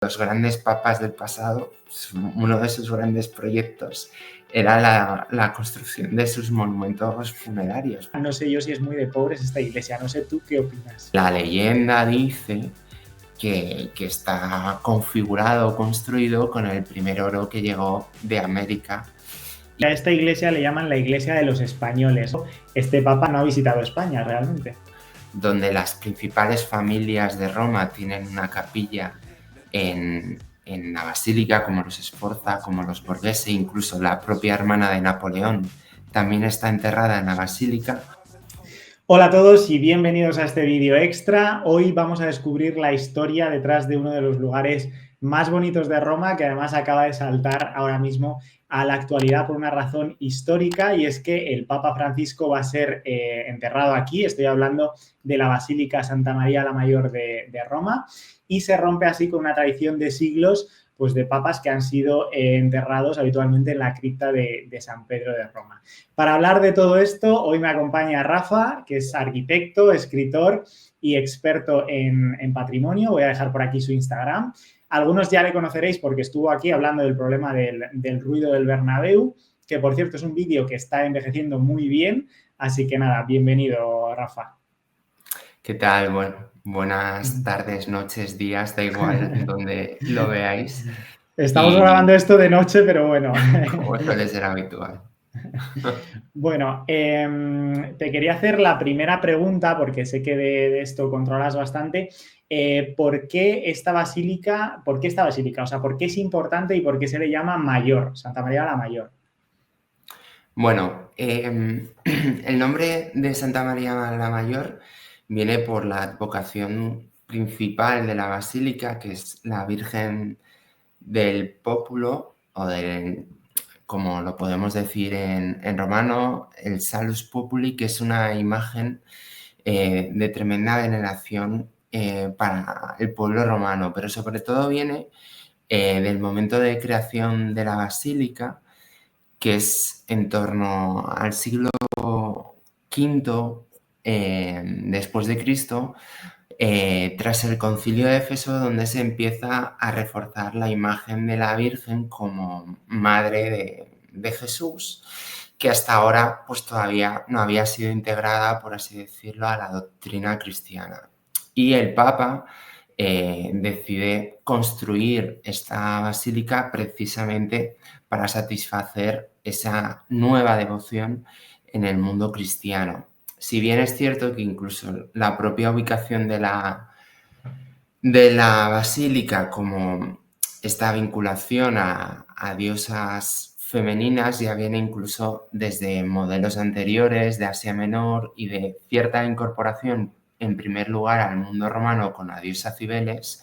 los grandes papas del pasado, uno de sus grandes proyectos era la construcción de sus monumentos funerarios. No sé yo si es muy de pobres esta iglesia, no sé tú qué opinas. La leyenda dice que está configurado, construido con el primer oro que llegó de América. A esta iglesia le llaman la iglesia de los españoles. Este papa no ha visitado España realmente. Donde las principales familias de Roma tienen una capilla en la basílica, como los Sforza, como los Borghese, incluso la propia hermana de Napoleón también está enterrada en la basílica. Hola a todos y bienvenidos a este vídeo extra. Hoy vamos a descubrir la historia detrás de uno de los lugares más bonitos de Roma, que además acaba de saltar ahora mismo a la actualidad por una razón histórica, y es que el Papa Francisco va a ser enterrado aquí. Estoy hablando de la Basílica Santa María la Mayor de Roma, y se rompe así con una tradición de siglos, pues, de papas que han sido enterrados habitualmente en la cripta de San Pedro de Roma. Para hablar de todo esto, hoy me acompaña Rafa, que es arquitecto, escritor y experto en patrimonio. Voy a dejar por aquí su Instagram. Algunos ya le conoceréis porque estuvo aquí hablando del problema del ruido del Bernabéu, que por cierto es un vídeo que está envejeciendo muy bien. Así que nada, bienvenido, Rafa. ¿Qué tal? Bueno, buenas tardes, noches, días, da igual donde lo veáis. Estamos Y grabando esto de noche, pero bueno. como suele ser habitual. Bueno, te quería hacer la primera pregunta, porque sé que de esto controlas bastante. ¿Por qué esta basílica? O sea, ¿por qué es importante y por qué se le llama Mayor, Santa María la Mayor? Bueno, el nombre de Santa María la Mayor viene por la advocación principal de la basílica, que es la Virgen del Pópulo, o como lo podemos decir en romano, el Salus Populi, que es una imagen de tremenda veneración para el pueblo romano, pero sobre todo viene del momento de creación de la basílica, que es en torno al siglo V después de Cristo, tras el Concilio de Éfeso, donde se empieza a reforzar la imagen de la Virgen como madre de Jesús, que hasta ahora pues todavía no había sido integrada, por así decirlo, a la doctrina cristiana. Y el Papa decide construir esta basílica precisamente para satisfacer esa nueva devoción en el mundo cristiano. Si bien es cierto que incluso la propia ubicación de la basílica, como esta vinculación a diosas femeninas, ya viene incluso desde modelos anteriores de Asia Menor y de cierta incorporación, en primer lugar, al mundo romano con la diosa Cibeles,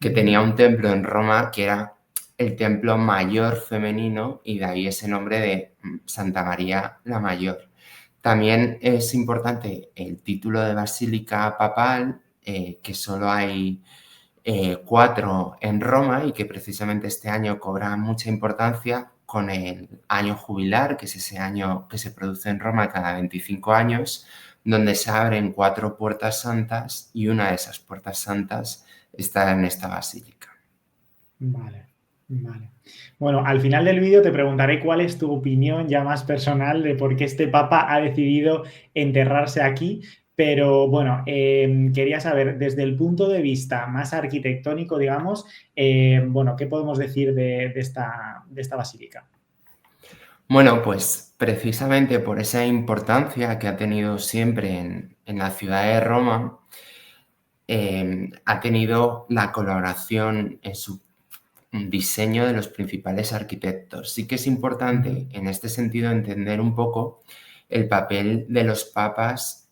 que tenía un templo en Roma que era el templo mayor femenino, y de ahí ese nombre de Santa María la Mayor. También es importante el título de basílica papal, que solo hay 4 en Roma, y que precisamente este año cobra mucha importancia con el año jubilar, que es ese año que se produce en Roma cada 25 años, donde se abren 4 puertas santas, y una de esas puertas santas está en esta basílica. Vale. Bueno, al final del vídeo te preguntaré cuál es tu opinión ya más personal de por qué este papa ha decidido enterrarse aquí, pero bueno, quería saber desde el punto de vista más arquitectónico, digamos, bueno, ¿qué podemos decir de esta basílica? Bueno, pues precisamente por esa importancia que ha tenido siempre en la ciudad de Roma, ha tenido la colaboración en su diseño de los principales arquitectos. Sí que es importante en este sentido entender un poco el papel de los papas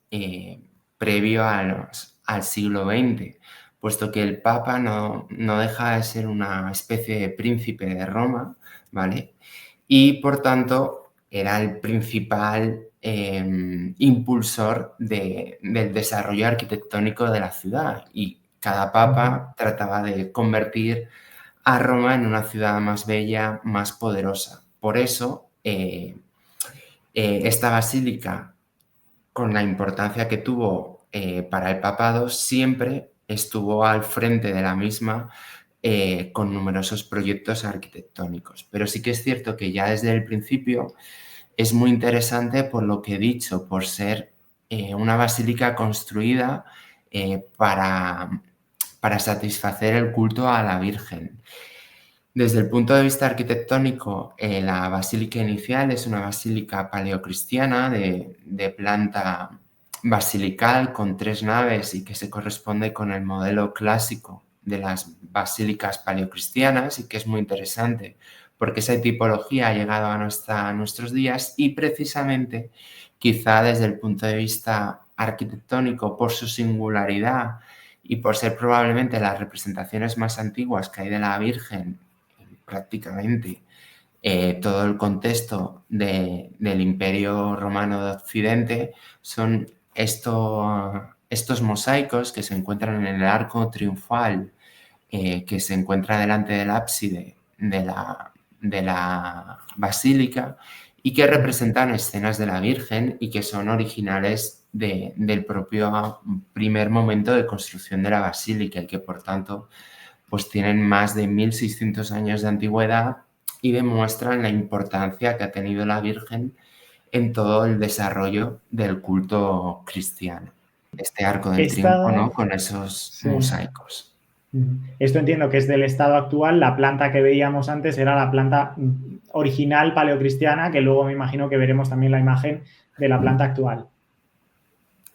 previo al siglo XX, puesto que el papa no deja de ser una especie de príncipe de Roma, ¿vale? Y por tanto era el principal impulsor del desarrollo arquitectónico de la ciudad, y cada papa trataba de convertir a Roma en una ciudad más bella, más poderosa. Por eso, esta basílica, con la importancia que tuvo para el papado, siempre estuvo al frente de la misma con numerosos proyectos arquitectónicos. Pero sí que es cierto que ya desde el principio es muy interesante por lo que he dicho, por ser una basílica construida para satisfacer el culto a la Virgen. Desde el punto de vista arquitectónico, la basílica inicial es una basílica paleocristiana de planta basilical con 3 naves y que se corresponde con el modelo clásico de las basílicas paleocristianas y que es muy interesante porque esa tipología ha llegado a nuestros días y precisamente quizá desde el punto de vista arquitectónico por su singularidad y por ser probablemente las representaciones más antiguas que hay de la Virgen prácticamente todo el contexto del Imperio Romano de Occidente son estos mosaicos que se encuentran en el arco triunfal que se encuentra delante del ábside de la basílica y que representan escenas de la Virgen y que son originales del propio primer momento de construcción de la basílica y que por tanto pues tienen más de 1600 años de antigüedad y demuestran la importancia que ha tenido la Virgen en todo el desarrollo del culto cristiano. Este arco del triunfo, ¿no? Esta, Con esos sí. mosaicos. Esto entiendo que es del estado actual. La planta que veíamos antes era la planta original paleocristiana, que luego me imagino que veremos también la imagen de la planta actual.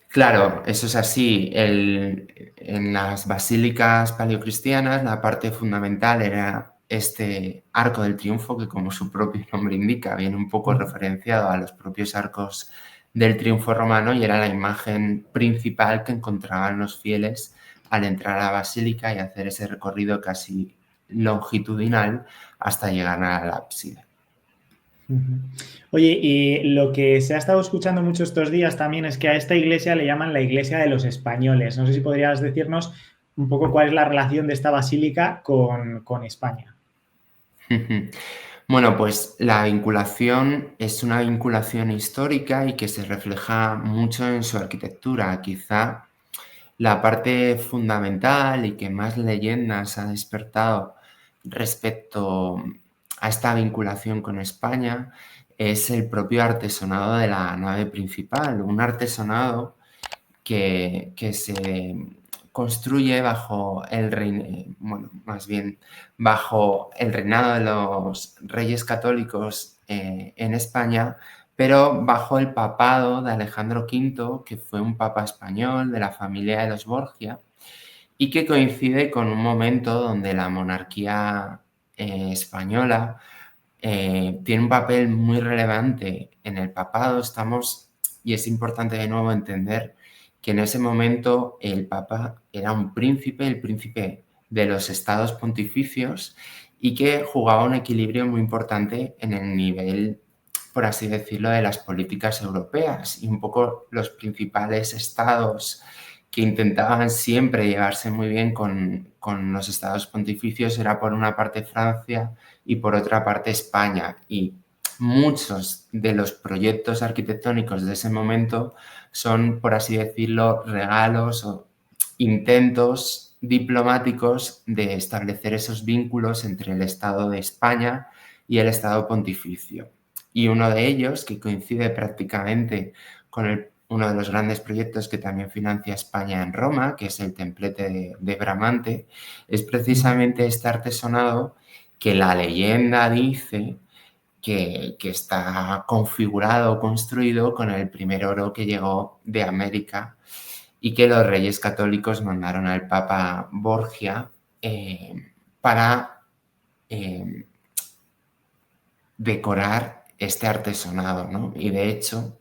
Claro, eso es así. En las basílicas paleocristianas la parte fundamental era este arco del triunfo que, como su propio nombre indica, viene un poco referenciado a los propios arcos del triunfo romano y era la imagen principal que encontraban los fieles al entrar a la basílica y hacer ese recorrido casi longitudinal hasta llegar al ábside. Oye, y lo que se ha estado escuchando mucho estos días también es que a esta iglesia le llaman la iglesia de los españoles. No sé si podrías decirnos un poco cuál es la relación de esta basílica con España. Bueno, pues la vinculación es una vinculación histórica y que se refleja mucho en su arquitectura. Quizá la parte fundamental y que más leyendas ha despertado respecto a esta vinculación con España es el propio artesonado de la nave principal, un artesonado que se construye bajo bajo el reinado de los reyes católicos en España, pero bajo el papado de Alejandro V, que fue un papa español de la familia de los Borgia, y que coincide con un momento donde la monarquía española tiene un papel muy relevante en el papado. Y es importante de nuevo entender que en ese momento el papa era un príncipe, el príncipe de los estados pontificios, y que jugaba un equilibrio muy importante en el nivel, por así decirlo, de las políticas europeas. Y un poco los principales estados que intentaban siempre llevarse muy bien con los estados pontificios era por una parte Francia y por otra parte España. Y muchos de los proyectos arquitectónicos de ese momento son, por así decirlo, regalos o intentos diplomáticos de establecer esos vínculos entre el Estado de España y el Estado pontificio. Y uno de ellos, que coincide prácticamente con uno de los grandes proyectos que también financia España en Roma, que es el templete de Bramante, es precisamente este artesonado que la leyenda dice que está configurado o construido con el primer oro que llegó de América y que los reyes católicos mandaron al Papa Borgia para decorar este artesonado, ¿no? Y de hecho,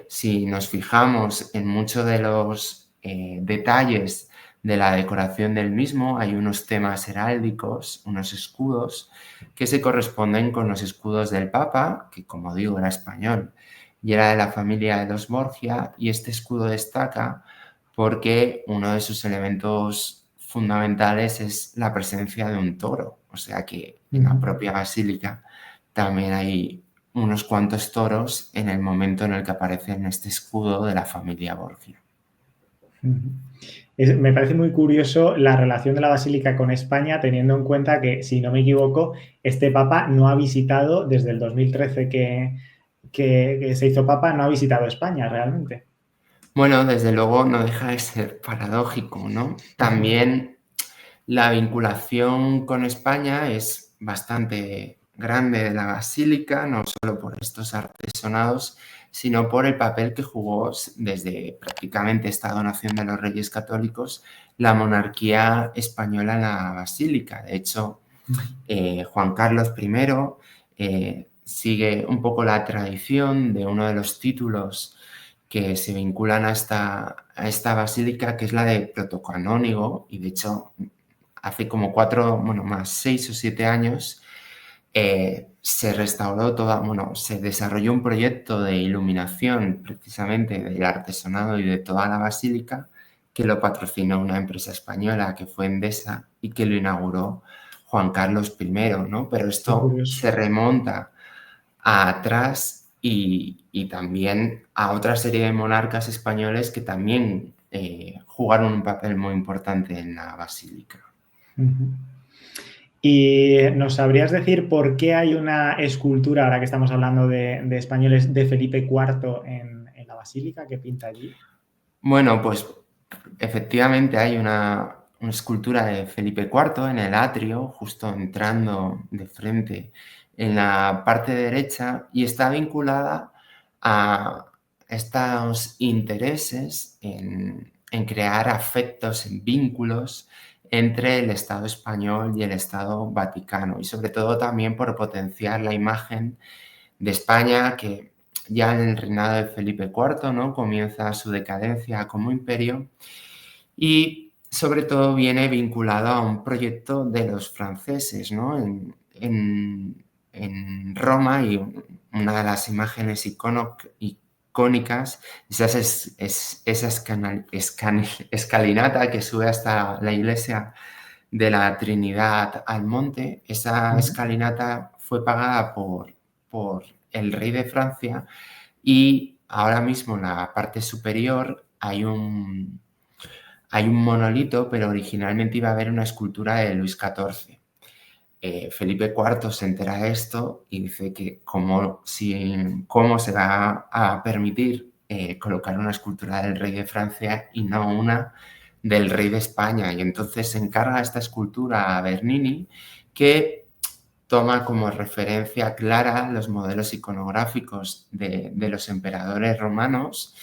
si nos fijamos en muchos de los detalles de la decoración del mismo, hay unos temas heráldicos, unos escudos, que se corresponden con los escudos del Papa, que como digo era español y era de la familia de los Borgia, y este escudo destaca porque uno de sus elementos fundamentales es la presencia de un toro, o sea que en la propia basílica también hay unos cuantos toros en el momento en el que aparece en este escudo de la familia Borgia. Me parece muy curioso la relación de la Basílica con España, teniendo en cuenta que, si no me equivoco, este Papa no ha visitado, desde el 2013 que se hizo Papa, no ha visitado España realmente. Bueno, desde luego no deja de ser paradójico, ¿no? También la vinculación con España es bastante grande de la basílica, no solo por estos artesonados, sino por el papel que jugó desde prácticamente esta donación de los Reyes Católicos la monarquía española en la basílica. De hecho, Juan Carlos I sigue un poco la tradición de uno de los títulos que se vinculan a esta basílica, que es la de protocanónigo, y de hecho hace como 6 o 7 años, se restauró toda, bueno, se desarrolló un proyecto de iluminación precisamente del artesonado y de toda la basílica, que lo patrocinó una empresa española que fue Endesa y que lo inauguró Juan Carlos I, ¿no? Pero Qué esto curioso. se remonta a atrás y también a otra serie de monarcas españoles que también jugaron un papel muy importante en la basílica. Ujú. ¿Y nos sabrías decir por qué hay una escultura, ahora que estamos hablando de españoles, de Felipe IV en la basílica? ¿Qué pinta allí? Bueno, pues efectivamente hay una escultura de Felipe IV en el atrio, justo entrando de frente en la parte derecha, y está vinculada a estos intereses en crear afectos, en vínculos entre el Estado español y el Estado vaticano, y sobre todo también por potenciar la imagen de España, que ya en el reinado de Felipe IV, ¿no? Comienza su decadencia como imperio y sobre todo viene vinculado a un proyecto de los franceses, ¿no? En Roma, y una de las imágenes icónicas esa escalinata que sube hasta la iglesia de la Trinidad al monte. Esa Ujú. escalinata fue pagada por el rey de Francia, y ahora mismo en la parte superior hay un monolito, pero originalmente iba a haber una escultura de Luis XIV. Felipe IV se entera de esto y dice que cómo se va a permitir colocar una escultura del rey de Francia y no una del rey de España. Y entonces se encarga esta escultura a Bernini, que toma como referencia clara los modelos iconográficos de los emperadores romanos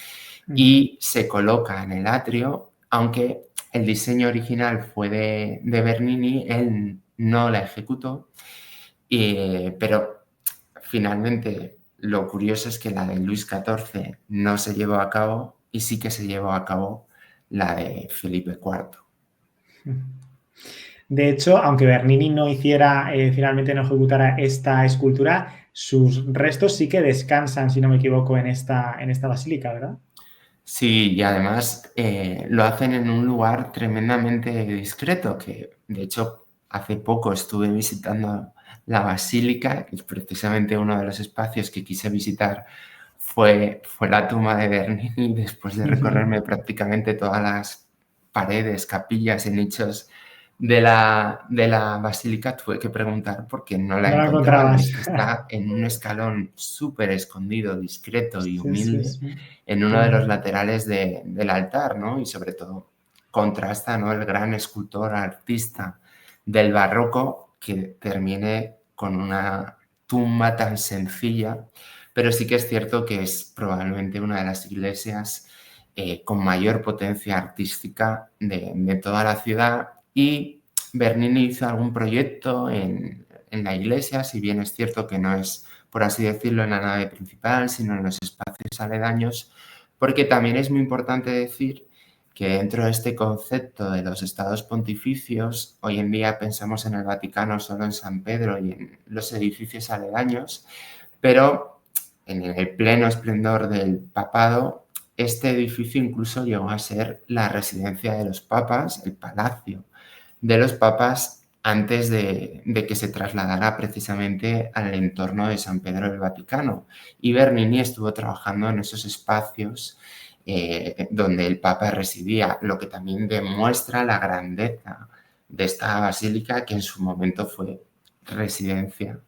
Ujú. y se coloca en el atrio, aunque el diseño original fue de Bernini, él no la ejecutó, pero finalmente lo curioso es que la de Luis XIV no se llevó a cabo y sí que se llevó a cabo la de Felipe IV. De hecho, aunque Bernini no hiciera, finalmente no ejecutara esta escultura, sus restos sí que descansan, si no me equivoco, en esta basílica, ¿verdad? Sí, y además lo hacen en un lugar tremendamente discreto, que de hecho hace poco estuve visitando la basílica y precisamente uno de los espacios que quise visitar fue la tumba de Bernini, después de recorrerme prácticamente todas las paredes, capillas y nichos de la basílica. Tuve que preguntar porque no la No la encontraba, y encontrabas. es que está en un escalón súper escondido, discreto y Sí, sí, humilde sí. en Qué uno de los bonito. laterales del altar, ¿no? Y sobre todo contrasta, ¿no? El gran escultor, artista del barroco, que termine con una tumba tan sencilla, pero sí que es cierto que es probablemente una de las iglesias con mayor potencia artística de toda la ciudad, y Bernini hizo algún proyecto en la iglesia, si bien es cierto que no es, por así decirlo, en la nave principal, sino en los espacios aledaños, porque también es muy importante decir que dentro de este concepto de los estados pontificios, hoy en día pensamos en el Vaticano solo en San Pedro y en los edificios aledaños, pero en el pleno esplendor del papado, este edificio incluso llegó a ser la residencia de los papas, el palacio de los papas, antes de que se trasladara precisamente al entorno de San Pedro del Vaticano. Y Bernini estuvo trabajando en esos espacios donde el Papa residía, lo que también demuestra la grandeza de esta basílica que en su momento fue residencia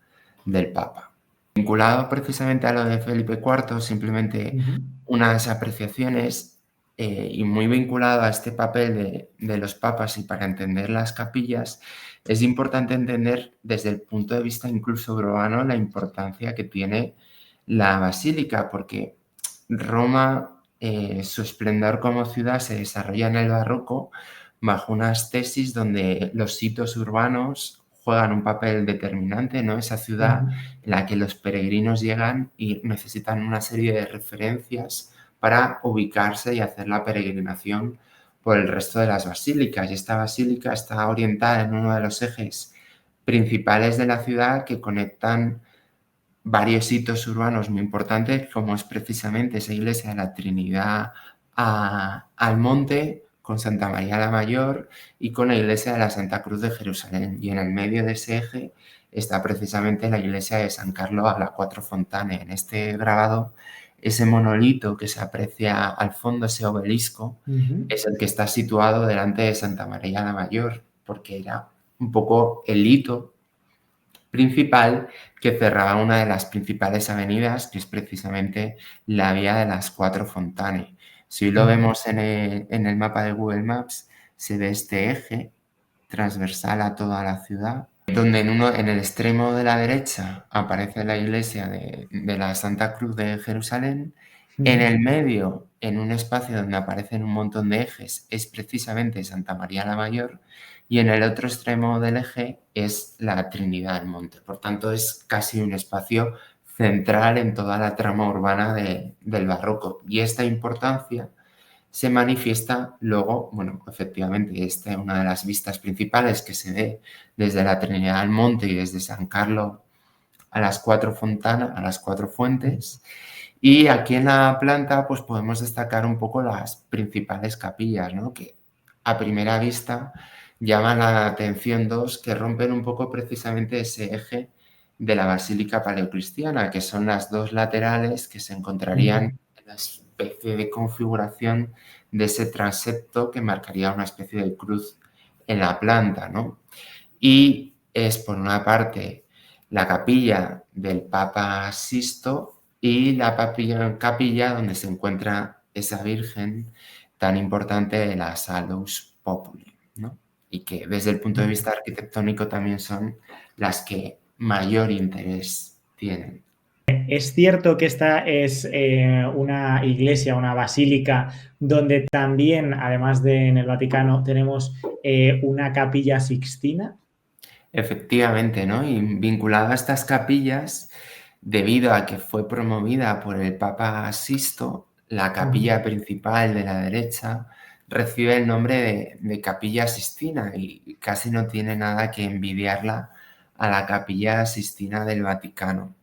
del Papa. Vinculado precisamente a lo de Felipe IV, simplemente unas apreciaciones y muy vinculado a este papel de los papas y para entender las capillas, es importante entender desde el punto de vista incluso urbano la importancia que tiene la basílica, porque Roma, su esplendor como ciudad se desarrolla en el barroco bajo unas tesis donde los hitos urbanos juegan un papel determinante, ¿no? Esa ciudad en la que los peregrinos llegan y necesitan una serie de referencias para ubicarse y hacer la peregrinación por el resto de las basílicas. Y esta basílica está orientada en uno de los ejes principales de la ciudad que conectan varios hitos urbanos muy importantes, como es precisamente esa iglesia de la Trinidad al monte, con Santa María la Mayor y con la iglesia de la Santa Cruz de Jerusalén. Y en el medio de ese eje está precisamente la iglesia de San Carlo a las Cuatro Fontane. En este grabado, ese monolito que se aprecia al fondo, ese obelisco, es el que está situado delante de Santa María la Mayor, porque era un poco el hito principal que cerraba una de las principales avenidas, que es precisamente la vía de las Cuatro Fontane. Si lo vemos en el mapa de Google Maps, se ve este eje transversal a toda la ciudad, donde en el extremo de la derecha aparece la iglesia de la Santa Cruz de Jerusalén. En el medio, en un espacio donde aparecen un montón de ejes, es precisamente Santa María la Mayor, y en el otro extremo del eje es la Trinidad del Monte. Por tanto, es casi un espacio central en toda la trama urbana del barroco. Y esta importancia se manifiesta luego, bueno, efectivamente, esta es una de las vistas principales que se ve desde la Trinidad del Monte y desde San Carlos a las Cuatro Fontanas, a las Cuatro Fuentes. Y aquí en la planta pues podemos destacar un poco las principales capillas, ¿no? Que a primera vista llaman la atención dos que rompen un poco precisamente ese eje de la basílica paleocristiana, que son las dos laterales que se encontrarían en la especie de configuración de ese transepto que marcaría una especie de cruz en la planta, ¿no? Y es por una parte la capilla del Papa Sisto y la capilla donde se encuentra esa Virgen tan importante de la Salus Populi, ¿no? Y que desde el punto de vista arquitectónico también son las que mayor interés tienen. Es cierto que esta es una iglesia, una basílica, donde también, además de en el Vaticano, tenemos una capilla sixtina. Efectivamente, ¿no? Y vinculado a estas capillas, debido a que fue promovida por el Papa Sisto, la capilla principal de la derecha recibe el nombre de Capilla Sistina y casi no tiene nada que envidiarla a la Capilla Sistina del Vaticano.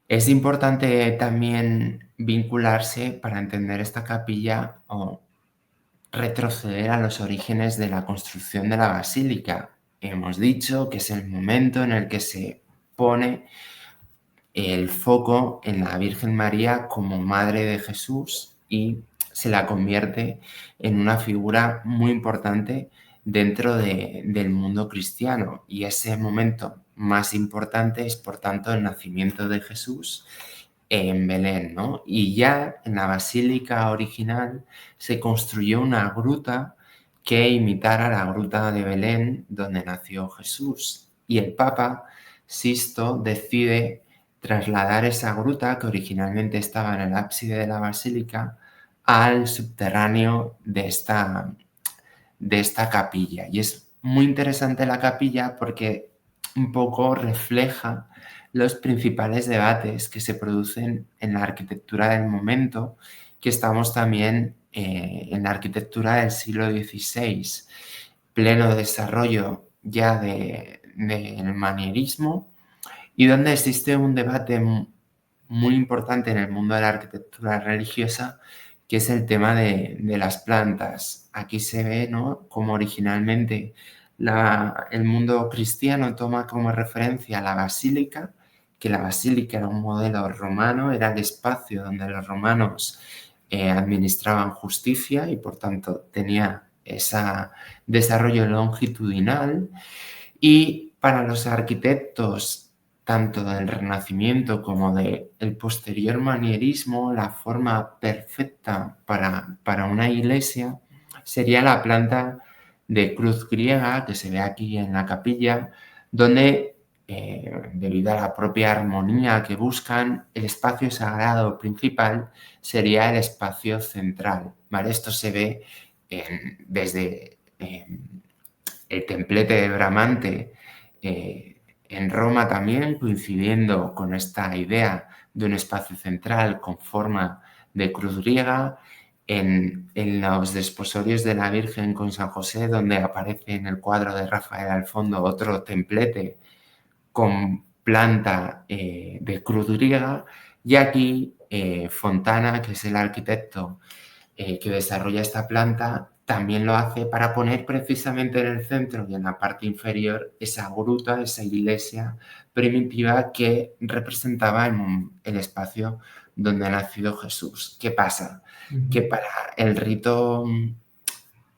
Es importante también vincularse para entender esta capilla o retroceder a los orígenes de la construcción de la basílica. Hemos dicho que es el momento en el que se pone el foco en la Virgen María como madre de Jesús y se la convierte en una figura muy importante dentro del mundo cristiano. Y ese momento más importante es, por tanto, el nacimiento de Jesús en Belén, ¿no? Y ya en la basílica original se construyó una gruta que imitara la gruta de Belén donde nació Jesús. Y el Papa Sisto decide trasladar esa gruta, que originalmente estaba en el ábside de la basílica, al subterráneo de esta capilla. Y es muy interesante la capilla porque un poco refleja los principales debates que se producen en la arquitectura del momento, que estamos también en la arquitectura del siglo XVI, pleno desarrollo ya del manierismo, y donde existe un debate muy importante en el mundo de la arquitectura religiosa, que es el tema de las plantas. Aquí se ve, ¿no?, como originalmente el mundo cristiano toma como referencia la basílica, que la basílica era un modelo romano, era el espacio donde los romanos administraban justicia y por tanto tenía ese desarrollo longitudinal. Y para los arquitectos, tanto del Renacimiento como del posterior manierismo, la forma perfecta para una iglesia sería la planta de cruz griega que se ve aquí en la capilla, donde, debido a la propia armonía que buscan, el espacio sagrado principal sería el espacio central, ¿vale? Esto se ve desde el templete de Bramante en Roma también, coincidiendo con esta idea de un espacio central con forma de cruz griega, en los desposorios de la Virgen con San José, donde aparece en el cuadro de Rafael al fondo otro templete con planta de cruz griega, y aquí Fontana, que es el arquitecto que desarrolla esta planta, también lo hace para poner precisamente en el centro y en la parte inferior esa gruta, esa iglesia primitiva que representaba el espacio donde ha nacido Jesús. ¿Qué pasa? Que para el rito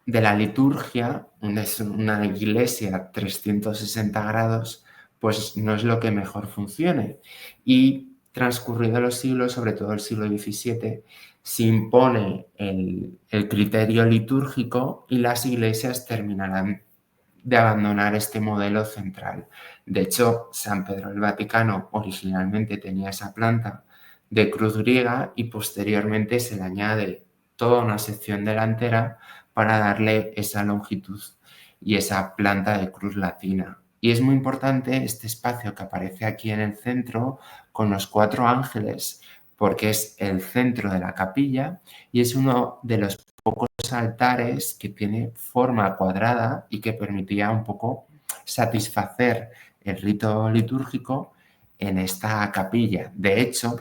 de la liturgia, es una iglesia 360 grados, pues no es lo que mejor funcione. Y transcurridos los siglos, sobre todo el siglo XVII, se impone el criterio litúrgico y las iglesias terminarán de abandonar este modelo central. De hecho, San Pedro el Vaticano originalmente tenía esa planta de cruz griega y posteriormente se le añade toda una sección delantera para darle esa longitud y esa planta de cruz latina. Y es muy importante este espacio que aparece aquí en el centro con los 4 ángeles, porque es el centro de la capilla y es uno de los pocos altares que tiene forma cuadrada y que permitía un poco satisfacer el rito litúrgico en esta capilla. De hecho,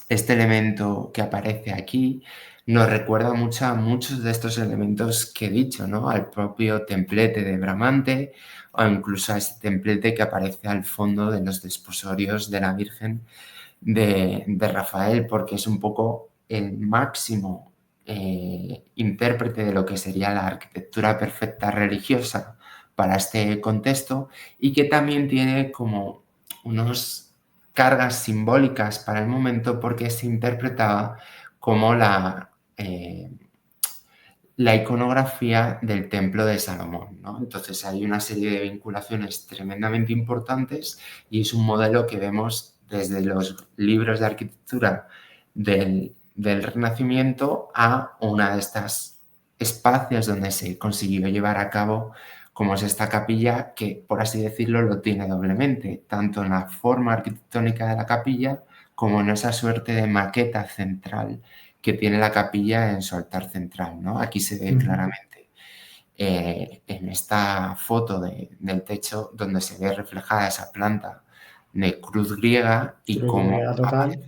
este elemento que aparece aquí nos recuerda mucho a muchos de estos elementos que he dicho, ¿no? Al propio templete de Bramante o incluso a ese templete que aparece al fondo de los desposorios de la Virgen de Rafael, porque es un poco el máximo intérprete de lo que sería la arquitectura perfecta religiosa para este contexto y que también tiene como unos cargas simbólicas para el momento porque se interpretaba como la iconografía del templo de Salomón, ¿no? Entonces hay una serie de vinculaciones tremendamente importantes y es un modelo que vemos desde los libros de arquitectura del Renacimiento a una de estas espacios donde se consiguió llevar a cabo como es esta capilla que, por así decirlo, lo tiene doblemente, tanto en la forma arquitectónica de la capilla como en esa suerte de maqueta central que tiene la capilla en su altar central, ¿no? Aquí se ve claramente en esta foto del techo donde se ve reflejada esa planta de cruz griega y Cruz cómo griega total. aparece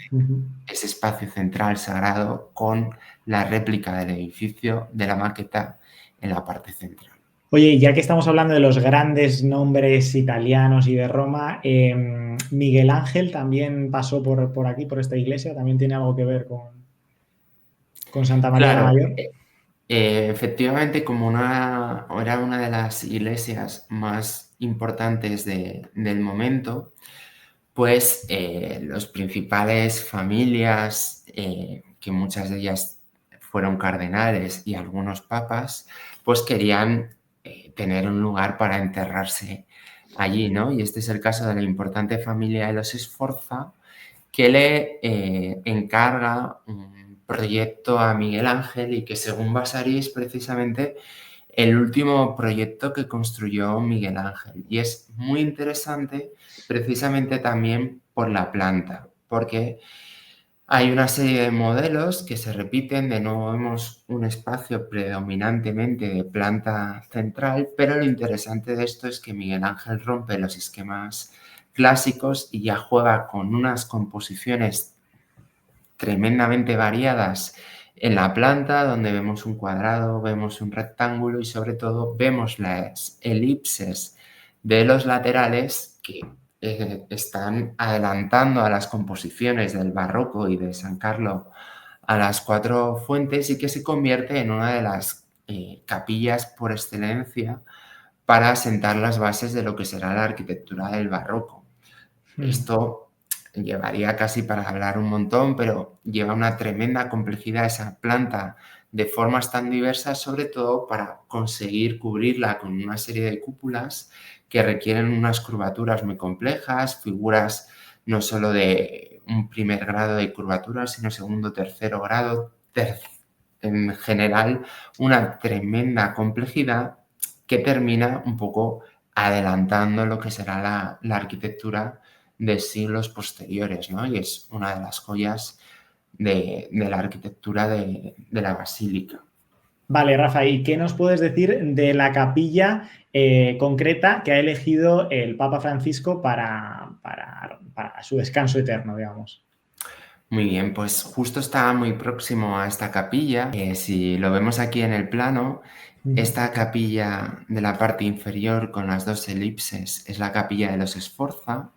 ese espacio central sagrado con la réplica del edificio de la maqueta en la parte central. Oye, ya que estamos hablando de los grandes nombres italianos y de Roma, Miguel Ángel también pasó por aquí, por esta iglesia, también tiene algo que ver con Santa María la Claro, Mayor. efectivamente, como era una de las iglesias más importantes del momento, pues las principales familias, que muchas de ellas fueron cardenales y algunos papas, pues querían tener un lugar para enterrarse allí, ¿no? Y este es el caso de la importante familia de los Sforza, que le encarga un proyecto a Miguel Ángel y que según Vasari es precisamente el último proyecto que construyó Miguel Ángel. Y es muy interesante precisamente también por la planta, porque hay una serie de modelos que se repiten, de nuevo vemos un espacio predominantemente de planta central, pero lo interesante de esto es que Miguel Ángel rompe los esquemas clásicos y ya juega con unas composiciones tremendamente variadas en la planta, donde vemos un cuadrado, vemos un rectángulo y sobre todo vemos las elipses de los laterales que están adelantando a las composiciones del barroco y de San Carlo a las cuatro fuentes y que se convierte en una de las capillas por excelencia para sentar las bases de lo que será la arquitectura del barroco. Mm. Esto llevaría casi para hablar un montón, pero lleva una tremenda complejidad esa planta de formas tan diversas, sobre todo para conseguir cubrirla con una serie de cúpulas que requieren unas curvaturas muy complejas, figuras no solo de un primer grado de curvatura, sino segundo, tercero grado, en general una tremenda complejidad que termina un poco adelantando lo que será la arquitectura de siglos posteriores, ¿no? Y es una de las joyas de la arquitectura de la basílica. Vale, Rafa, ¿y qué nos puedes decir de la capilla concreta que ha elegido el Papa Francisco para su descanso eterno, digamos? Muy bien, pues justo está muy próximo a esta capilla. Si lo vemos aquí en el plano, Ujú, esta capilla de la parte inferior con las dos elipses es la capilla de los Sforza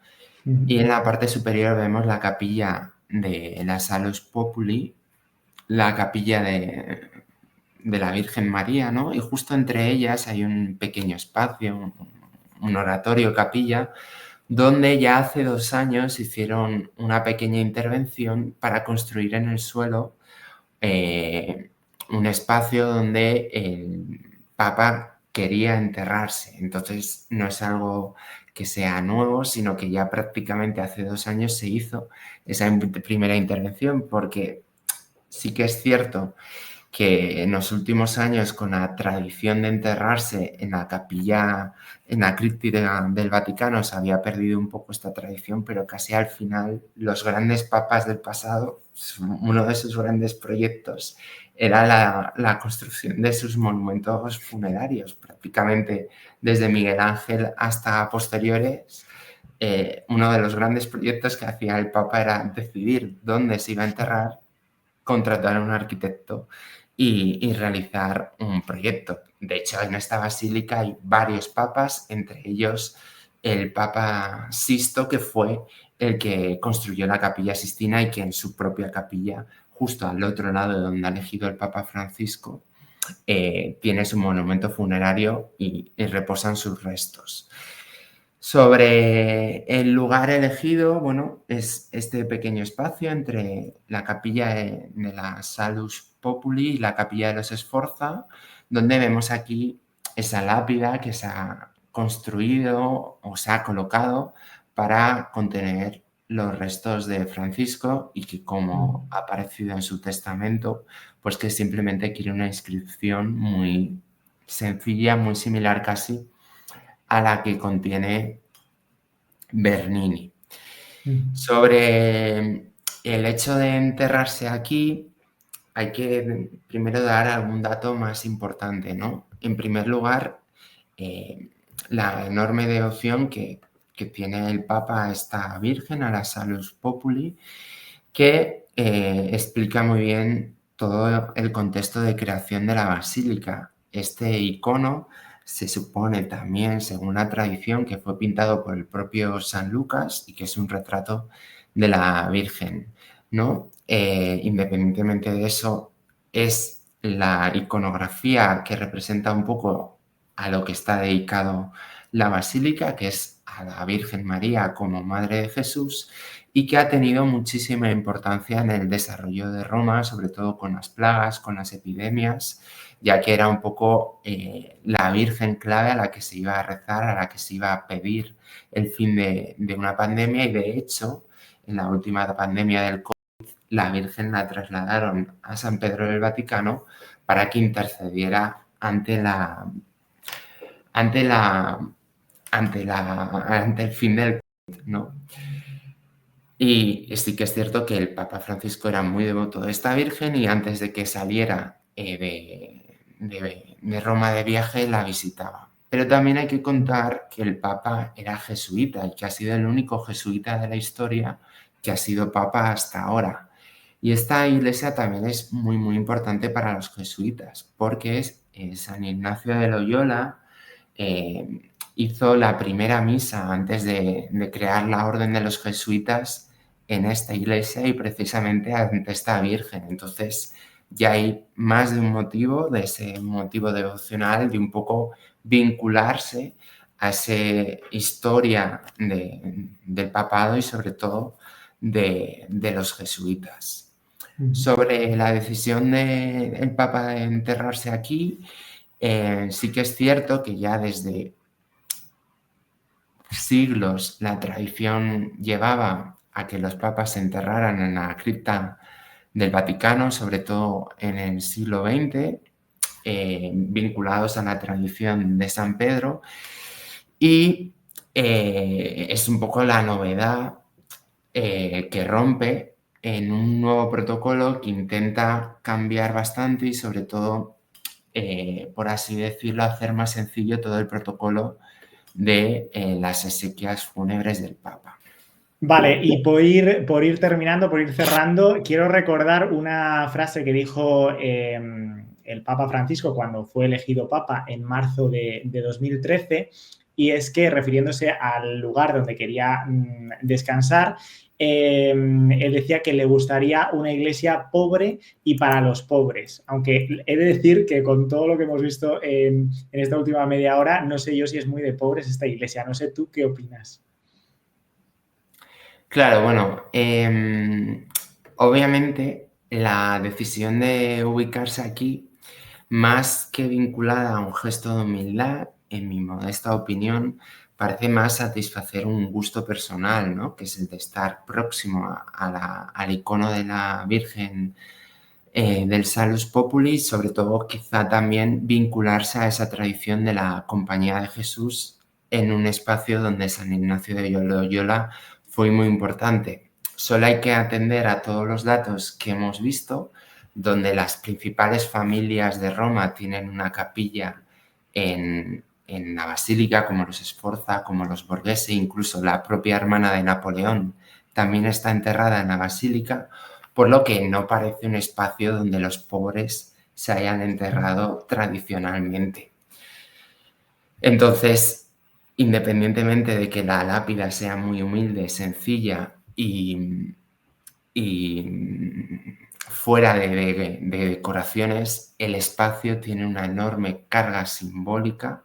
ujú, y en la parte superior vemos la capilla de la Salus Populi, la capilla de la Virgen María, ¿no? Y justo entre ellas hay un pequeño espacio, un oratorio capilla, donde ya hace 2 años hicieron una pequeña intervención para construir en el suelo eh, un espacio donde el Papa quería enterrarse. Entonces no es algo que sea nuevo, sino que ya prácticamente hace 2 años se hizo esa primera intervención, porque sí que es cierto que en los últimos años, con la tradición de enterrarse en la capilla, en la críptide del Vaticano, se había perdido un poco esta tradición, pero casi al final los grandes papas del pasado, uno de sus grandes proyectos era la construcción de sus monumentos funerarios, prácticamente desde Miguel Ángel hasta posteriores. Uno de los grandes proyectos que hacía el Papa era decidir dónde se iba a enterrar, contratar a un arquitecto y realizar un proyecto. De hecho, en esta basílica hay varios papas, entre ellos el Papa Sisto, que fue el que construyó la Capilla Sistina y que en su propia capilla, justo al otro lado de donde ha elegido el Papa Francisco, tiene su monumento funerario y reposan sus restos. Sobre el lugar elegido, bueno, es este pequeño espacio entre la capilla de la Salus Populi y la capilla de los Sforza, donde vemos aquí esa lápida que se ha construido o se ha colocado para contener los restos de Francisco y que, ujú. como ha aparecido en su testamento, pues que simplemente quiere una inscripción muy sencilla, muy similar casi a la que contiene Bernini. Ujú. Sobre el hecho de enterrarse aquí, hay que primero dar algún dato más importante, ¿no? En primer lugar, eh, la enorme devoción que tiene el Papa a esta Virgen, a la Salus Populi, que explica muy bien todo el contexto de creación de la basílica. Este icono se supone también, según la tradición, que fue pintado por el propio San Lucas y que es un retrato de la Virgen, ¿no? Independientemente de eso, es la iconografía que representa un poco a lo que está dedicado la basílica, que es a la Virgen María como Madre de Jesús, y que ha tenido muchísima importancia en el desarrollo de Roma, sobre todo con las plagas, con las epidemias, ya que era un poco la Virgen clave a la que se iba a rezar, a la que se iba a pedir el fin de una pandemia, y de hecho, en la última pandemia del COVID, la Virgen la trasladaron a San Pedro del Vaticano para que intercediera ante la, ante el fin del COVID, ¿no? Y sí que es cierto que el Papa Francisco era muy devoto de esta Virgen y antes de que saliera de Roma de viaje la visitaba. Pero también hay que contar que el Papa era jesuita y que ha sido el único jesuita de la historia que ha sido Papa hasta ahora. Y esta iglesia también es muy, muy importante para los jesuitas porque San Ignacio de Loyola hizo la primera misa antes de crear la orden de los jesuitas en esta iglesia y precisamente ante esta Virgen. Entonces ya hay más de un motivo, de ese motivo devocional, de un poco vincularse a esa historia del papado y sobre todo de los jesuitas. Sobre la decisión del Papa de enterrarse aquí, sí que es cierto que ya desde siglos la tradición llevaba a que los papas se enterraran en la cripta del Vaticano, sobre todo en el siglo XX, vinculados a la tradición de San Pedro, y es un poco la novedad que rompe en un nuevo protocolo que intenta cambiar bastante y sobre todo, por así decirlo, hacer más sencillo todo el protocolo de las exequias fúnebres del Papa. Vale, y por ir terminando, por ir cerrando, quiero recordar una frase que dijo el Papa Francisco cuando fue elegido Papa en marzo de 2013, y es que, refiriéndose al lugar donde quería descansar, él decía que le gustaría una iglesia pobre y para los pobres. Aunque he de decir que con todo lo que hemos visto en esta última media hora, no sé yo si es muy de pobres esta iglesia. No sé tú qué opinas. Claro, bueno, obviamente la decisión de ubicarse aquí, más que vinculada a un gesto de humildad, en mi modesta opinión, parece más satisfacer un gusto personal, ¿no? Que es el de estar próximo al icono de la Virgen del Salus Populi, sobre todo quizá también vincularse a esa tradición de la Compañía de Jesús en un espacio donde San Ignacio de Loyola fue muy importante. Solo hay que atender a todos los datos que hemos visto, donde las principales familias de Roma tienen una capilla en la basílica, como los Sforza, como los Borghese, incluso la propia hermana de Napoleón también está enterrada en la basílica, por lo que no parece un espacio donde los pobres se hayan enterrado tradicionalmente. Entonces, independientemente de que la lápida sea muy humilde, sencilla y fuera de decoraciones, el espacio tiene una enorme carga simbólica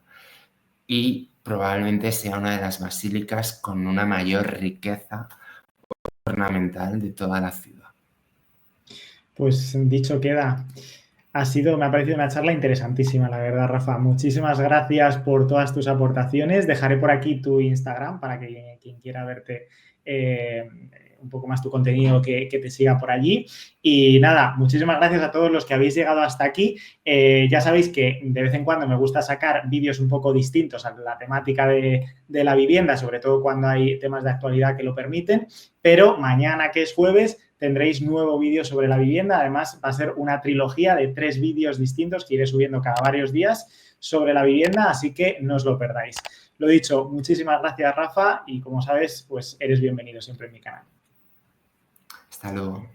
y probablemente sea una de las basílicas con una mayor riqueza ornamental de toda la ciudad. Pues dicho queda. Me ha parecido una charla interesantísima, la verdad, Rafa. Muchísimas gracias por todas tus aportaciones. Dejaré por aquí tu Instagram para que quien quiera verte un poco más tu contenido que te siga por allí. Y nada, muchísimas gracias a todos los que habéis llegado hasta aquí. Ya sabéis que de vez en cuando me gusta sacar vídeos un poco distintos a la temática de la vivienda, sobre todo cuando hay temas de actualidad que lo permiten. Pero mañana, que es jueves, tendréis nuevo vídeo sobre la vivienda. Además, va a ser una trilogía de 3 vídeos distintos que iré subiendo cada varios días sobre la vivienda, así que no os lo perdáis. Lo dicho, muchísimas gracias, Rafa, y como sabes, pues eres bienvenido siempre en mi canal. Hasta luego.